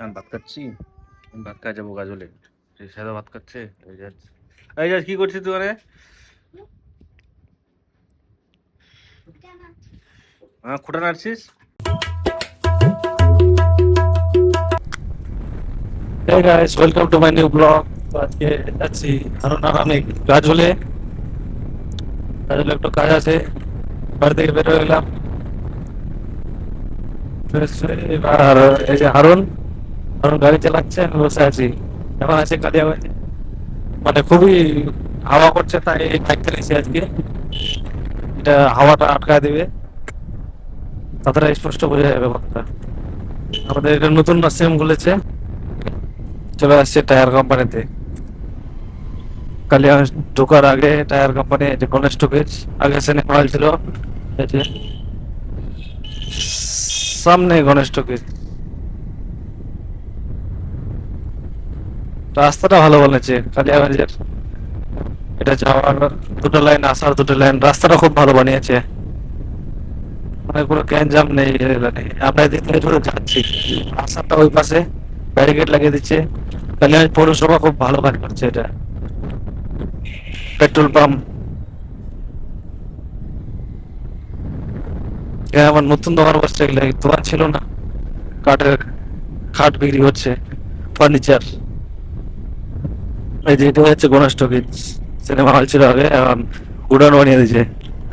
আমি ভাত খাচ্ছি। আমি ভাত খাই যাবো গাজলে। সে সাদা ভাত খাচ্ছে। এই যে কি করছিস তুই? হ্যাঁ, খুঁটা নাড়ছিস? Hey guys, welcome to my new blog. তো আজকে যাচ্ছি আরো নানানিক গাজলে। গাজলে একটু কাজ আছে, বাড়ি থেকে বের হয়ে গেলাম। Fresh হয়ে এবার এই যে হারুন হারুন গাড়ি চালাচ্ছে, আমি বসে আছি। এখন আছে কালিয়াগঞ্জে, মানে খুবই হাওয়া করছে, তাই বাইকটা নিয়েছি আজকে। এটা হাওয়াটা আটকায় দিবে, তাছাড়া স্পষ্ট বোঝা যাবে ব্যাপারটা। আমাদের এটা নতুন নার্সিং খুলেছে, চলে আসছে টায়ার কোম্পানিতে। কালিয়াগঞ্জ ঢোকার আগে টায়ার কোম্পানি, যে গণেশ টকেজ, আগে সিনেমা হল ছিল, এই যে সামনে গণেশ টকিজ। রাস্তাটা ভালো বলেছে কালিয়াগঞ্জের। এটা যাওয়ার দুটো লাইন, আসার দুটো লাইন, রাস্তাটা খুব ভালো বানিয়েছে। মানে কোনো গ্যাঞ্জাম নেই, ঝামেলা নেই। আমরা এদিক থেকে ধরে যাচ্ছি, রাস্তাটা ওই পাশে ব্যারিকেড লাগিয়ে দিচ্ছে। কালিয়াগঞ্জ পৌরসভা খুব ভালো কাজ করছে এটা। পেট্রোল পাম্প, আমার নতুন দোকান বসছে, এগুলো দোকান ছিল না। কাঠের খাট বিক্রি হচ্ছে, ফার্নিচার। এই যে এটা হচ্ছে গণেশ টকিজ, সিনেমা হল ছিল আগে, এখন উড়ান বানিয়ে দিয়েছে।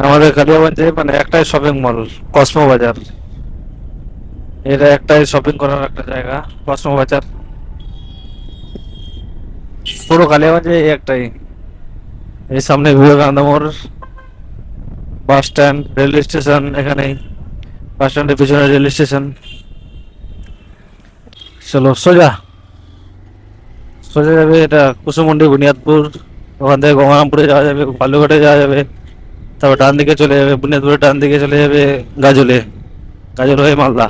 আমাদের কালিয়াগঞ্জে মানে একটাই শপিং মল, কসমো বাজার। এটা একটাই শপিং করার একটা জায়গা, কসমো বাজার। পুরো কালিয়াগঞ্জে এই একটাই। এই সামনে বিবেকানন্দ মোড়, বাস স্ট্যান্ড, রেলওয়ে স্টেশন এখানেই। বাস স্ট্যান্ডের পিছনে রেল স্টেশন। চলো সোজা সোজা যাবে, এটা কুসুমন্ডি, বুনিয়াদপুর। ওখান থেকে গঙ্গারামপুরে যাওয়া যাবে, বালুঘাটে যাওয়া যাবে। তারপর ডান দিকে চলে যাবে, বুনিয়াদপুরের ডান দিকে চলে যাবে গাজলে। গাজল হয়ে মালদা।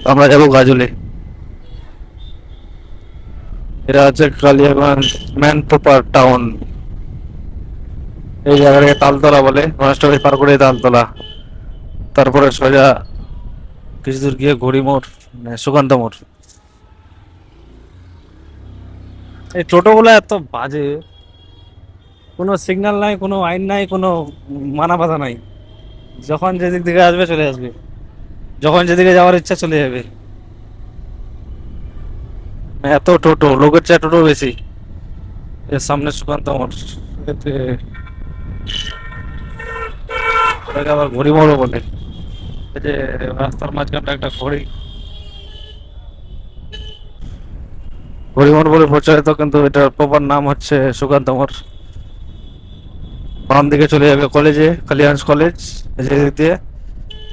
তো আমরা যাবো গাজলে। এটা হচ্ছে কালিয়াগঞ্জ ম্যান প্রপার টাউন। এই জায়গাটাকে তালতলা বলে, গণেশটকে পার করে তালতলা। তারপরে সোজা কিছু দূর গিয়ে ঘড়ি মোড়, মানে সুকান্ত মোড়। এই টোটোগুলো এত বাজে, কোনো সিগন্যাল নাই, কোনো আইন নাই, কোনো মানা বাধা নাই। যখন যেদিক থেকে আসবে চলে আসবে, যখন যেদিকে যাওয়ার ইচ্ছা চলে যাবে। এত টোটো, লোকের চেয়ে টোটো বেশি। এর সামনে সুকান্ত মোড়, এতে ওটাকে আবার ঘড়ি মোড়ও বলে। এই যে রাস্তার মাঝখানটা একটা ঘড়ি, ঘড়ি মোড় বলে প্রচলিত, কিন্তু এটার প্রপার নাম হচ্ছে সুকান্ত মোড়। বাম দিকে চলে যাবে কলেজে, কালিয়াগঞ্জ কলেজ, এই যে এদিক দিয়ে।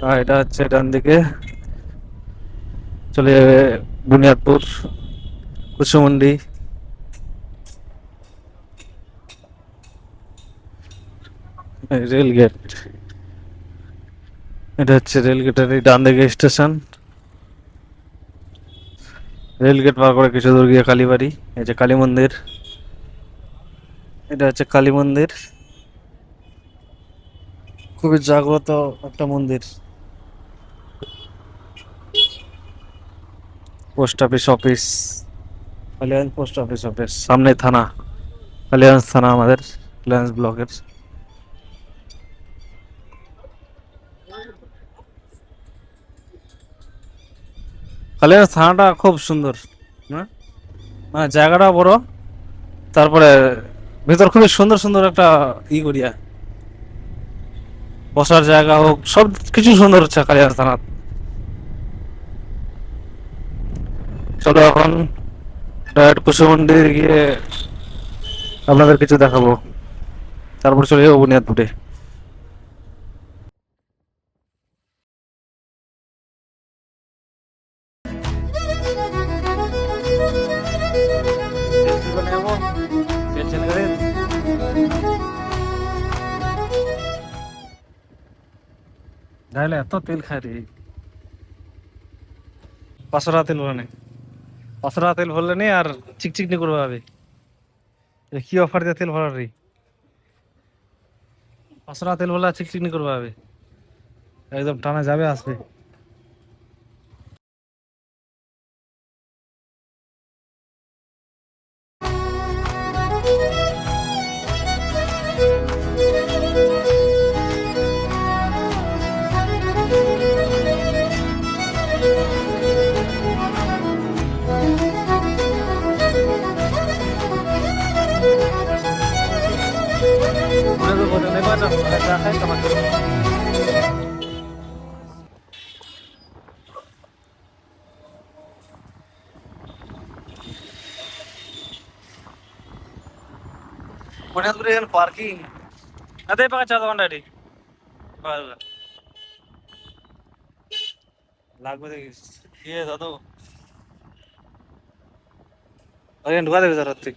আর এটা হচ্ছে ডান দিকে চলে যাবে বুনিয়াদপুর, কুসুমন্ডি। রেল গেট, এটা হচ্ছে রেল গেটের এই ডান দিকে স্টেশন। রেল গেট পার করে কিছু দূর গিয়ে কালীবাড়ি, এই যে কালী মন্দির। এটা হচ্ছে কালী মন্দির, খুবই জাগ্রত একটা মন্দির। Post office office, Kaliaganj post office office, সামনে থানা, কালিয়াগঞ্জ থানা আমাদের, কালিয়াগঞ্জ ব্লকের। কালিয়াগঞ্জ থানাটা খুব সুন্দর, হ্যাঁ, মানে জায়গাটা বড়। তারপরে ভেতর খুবই সুন্দর সুন্দর একটা করিয়া, বসার জায়গা হোক, সব কিছু সুন্দর হচ্ছে কালিয়াগঞ্জ থানা। চলো এখন ডাইরেক্ট কুসুমন্ডি গিয়ে আপনাদের কিছু দেখাবো, তারপর চলে যাবো বুনিয়াদপুরে। এত তেল খায় রে, 500 টাকা তেল ভরে নেই, 500 টাকা তেল ভরলে নেই আর চিকচিকনি করবে ভাবে। কি অফার দিয়ে তেল ভরার রে, 500 টাকা তেল ভরলে আর চিকচিকনি করবে ভাবে, একদম টানা যাবে আসবে। চা খাই তোমার বুনিয়াদপুরে এখন পার্কিং আদে পাকা চা দোকানটা এটি লাগবে দেখিস ইয়ে দাদু আরে ঢুকা দেবে স্যার ঠিক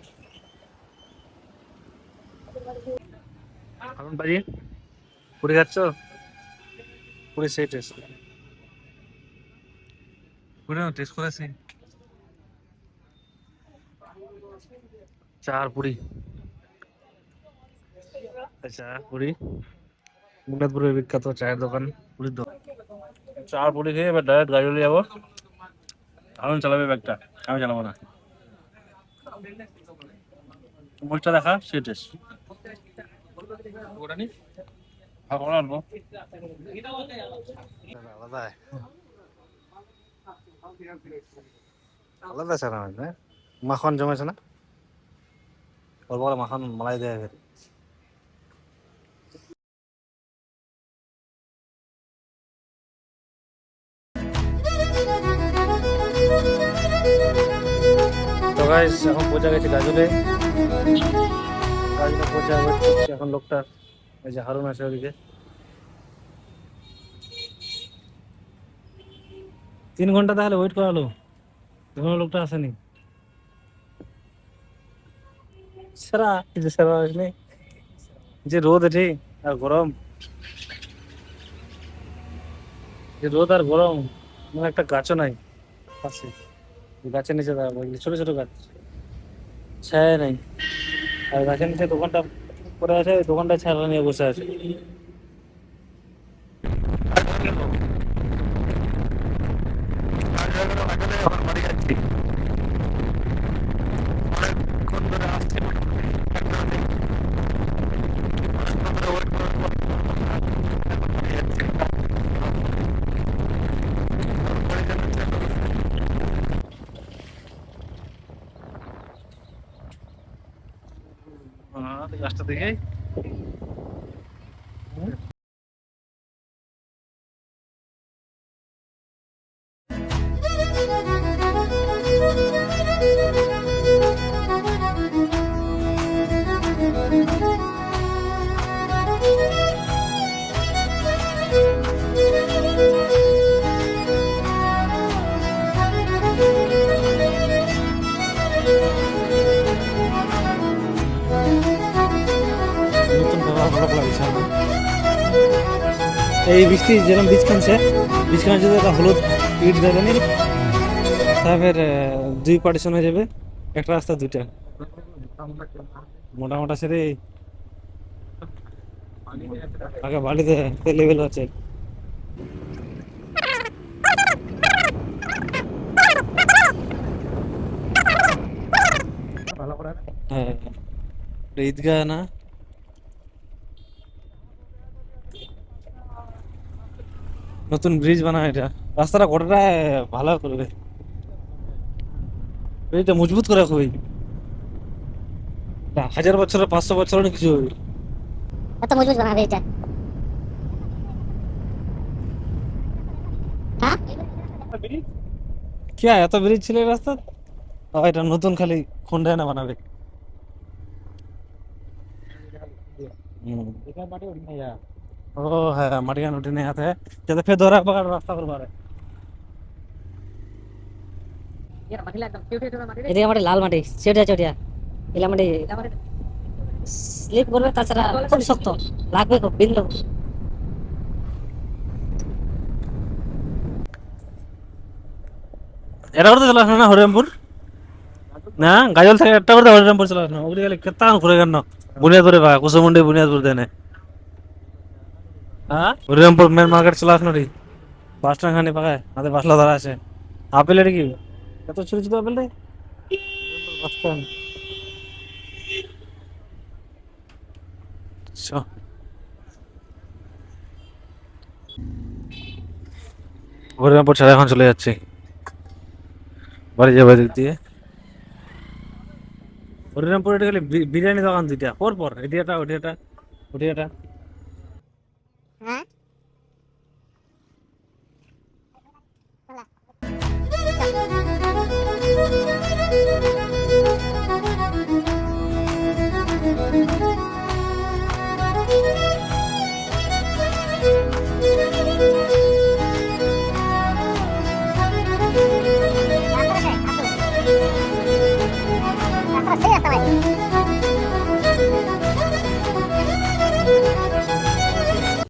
হারুন বাজি পুরি খাচ্ছ পুরি সেই টেস্ট পুরি টেস্ট করেছি চার পুরি আচ্ছা পুরি মুরাদপুরের বিখ্যাত চায়ের দোকান পুরীর দোকান চার পুরি খেয়ে এবার ডাইরেক্ট গাড়ি চলে যাবো হারুন চালাবে ব্যাগটা আমি চালাবো না মুখটা দেখা সেই টেস্ট ওটা নি আনবো আলাদা আলাদা আছে না মাখন জমেছে না ওর বলে মাখন মালাই দেয় তো গাইস এখন পৌঁছে গেছি গাজলে গাজলে পৌঁছে হচ্ছে এখন লোকটা এই যে হারুন আছে ওদিকে 3 ঘন্টা তাহলে ওয়েট করালো কোনো লোকটা আসেনি সারা এই যে সারা আসেনি যে রোদ এটি আর গরম যে রোদ আর গরম মানে একটা গাছও নাই আছে গাছের নিচে ছোট ছোট গাছ ছায়া নাই আর গাছের নিচে দোকানটা করে আছে দোকানটা ছায়া নিয়ে বসে আছে গাছটা দেখে এই বৃষ্টি যেরকম বীজ কানছে যদি একটা হলুদ ইট দেবে নি তারপর 2 পার্টিশন হয়ে যাবে একটা রাস্তা 2টা মোটা সেরে আগে বাড়িতে লেভেল আছে হ্যাঁ ঈদগাহ না নতুন ব্রিজ বানা এটা রাস্তাটা গোটাটা ভালো করবে ব্রিজটা মজবুত করে খুবই 1000 বছরের 500 বছর অনেক কিছু হবে এত মজবুত বানাবে এটা হ্যাঁ কি এত ব্রিজ ছিল এই রাস্তা এটা নতুন খালি খন্ডায় না বানাবে ও হ্যাঁ মাটি গান উঠে নিয়ে আতে যাতে ফের ধরা পাকার রাস্তা করবা এদিকে মাটি লাল মাটি সেটা চটিয়া এলা মাটি স্লিপ করবে তাছাড়া খুব শক্ত লাগবে খুব বিন্দু এটা করতে চলে আসলো না হরিরামপুর না গাজল থেকে একটা করতে হরিরামপুর চলে আসলো ওগুলি গেলে কেতাম ঘুরে কেন বুনিয়াদপুরে বা কুসুমুন্ডি বুনিয়াদপুর দেনে হ্যাঁ হরিরামপুর মেন মার্কেট চলে আসলো রে বাস স্ট্যান্ড খানি পাকায় হাতে বাসলা ধরা আছে আপেল এটা কি এত ছোট ছোট আপেল রে বাস স্ট্যান্ড হরিরামপুর ছাড়া এখন চলে যাচ্ছি বাড়ি যাবে দিক দিয়ে হরিরামপুর এটা খালি বিরিয়ানি দোকান 2টা পর পর এটি এটা ওটি এটা হ্যাঁ